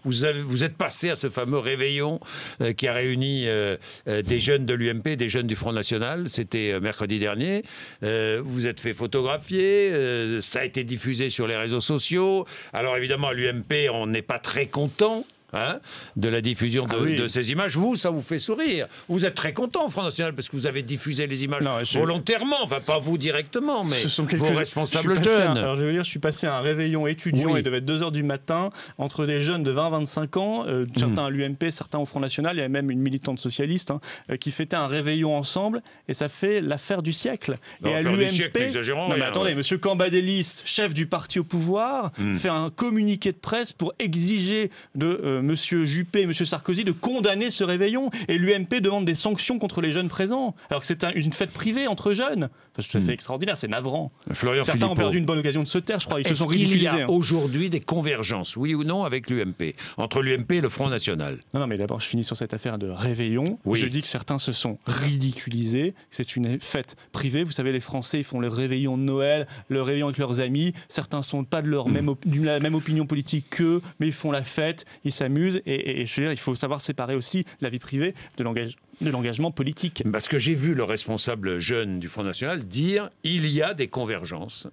vous êtes passé à ce fameux réveillon qui a réuni des jeunes de l'UMP, des jeunes du Front National. C'était mercredi dernier. Vous êtes fait photographier. Ça a été diffusé sur les réseaux sociaux. Alors évidemment, à l'UMP, on n'est pas très content. De la diffusion de ces images. Vous, ça vous fait sourire. Vous êtes très content, Front National, parce que vous avez diffusé les images volontairement. Enfin, pas vous directement, mais vos responsables jeunes. Alors, je vais vous dire, je suis passé à un réveillon étudiant. Il devait être 2h du matin, entre des jeunes de 20-25 ans, certains à l'UMP, certains au Front National. Il y avait même une militante socialiste qui fêtait un réveillon ensemble. Et ça fait l'affaire du siècle. Et à l'UMP... Non, mais attendez, M. Cambadélis, chef du parti au pouvoir, fait un communiqué de presse pour exiger de... M. Juppé et M. Sarkozy de condamner ce réveillon. Et l'UMP demande des sanctions contre les jeunes présents. Alors que c'est une fête privée entre jeunes. C'est tout à fait extraordinaire, c'est navrant. Certains ont perdu une bonne occasion de se taire, je crois. Ils se sont ridiculisés. Est-ce qu'il y a aujourd'hui des convergences, oui ou non, avec l'UMP, entre l'UMP et le Front National? Non, mais d'abord, je finis sur cette affaire de réveillon. Je dis que certains se sont ridiculisés. C'est une fête privée. Vous savez, les Français, ils font le réveillon de Noël, le réveillon avec leurs amis. Certains ne sont pas de la même opinion politique qu'eux, mais ils font la fête, ils s'amusent. Et je veux dire, il faut savoir séparer aussi la vie privée de l'engagement politique. Parce que j'ai vu le responsable jeune du Front National dire il y a des convergences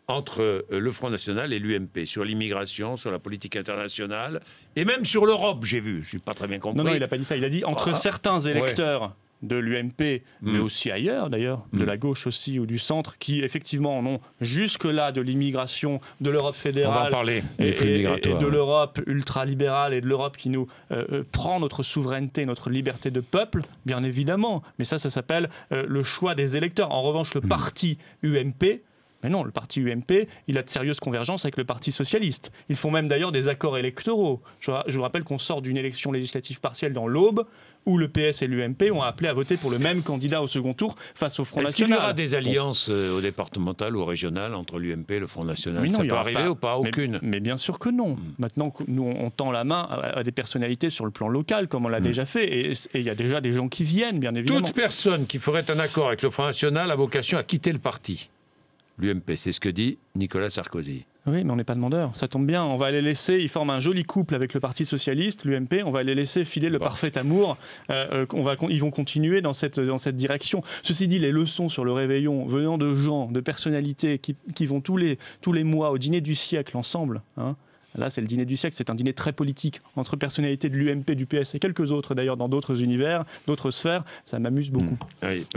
entre le Front National et l'UMP sur l'immigration, sur la politique internationale et même sur l'Europe, j'ai vu. Je n'ai pas très bien compris. Non, il n'a pas dit ça. Il a dit entre certains électeurs de l'UMP, mais aussi ailleurs d'ailleurs, de la gauche aussi ou du centre, qui effectivement en ont jusque-là de l'immigration, de l'Europe fédérale, on va en parler, et de l'Europe ultralibérale et de l'Europe qui nous prend notre souveraineté, notre liberté de peuple, bien évidemment. Mais ça s'appelle le choix des électeurs. En revanche, le parti UMP... Mais non, le parti UMP, il a de sérieuses convergences avec le Parti socialiste. Ils font même d'ailleurs des accords électoraux. Je vous rappelle qu'on sort d'une élection législative partielle dans l'Aube, où le PS et l'UMP ont appelé à voter pour le même candidat au second tour face au Front National. Est-ce qu'il y aura des alliances au départemental ou au régional entre l'UMP et le Front National? Ça peut arriver ou pas? Aucune. Mais bien sûr que non. Maintenant, nous, on tend la main à des personnalités sur le plan local, comme on l'a déjà fait. Et il y a déjà des gens qui viennent, bien évidemment. Toute personne qui ferait un accord avec le Front National a vocation à quitter le parti. L'UMP, c'est ce que dit Nicolas Sarkozy. Oui, mais on n'est pas demandeur. Ça tombe bien. On va les laisser. Ils forment un joli couple avec le Parti socialiste, l'UMP. On va les laisser filer le parfait amour. Ils vont continuer dans cette direction. Ceci dit, les leçons sur le réveillon venant de gens, de personnalités qui vont tous les mois au dîner du siècle ensemble. Là, c'est le dîner du siècle. C'est un dîner très politique entre personnalités de l'UMP, du PS et quelques autres d'ailleurs dans d'autres univers, d'autres sphères. Ça m'amuse beaucoup. Oui.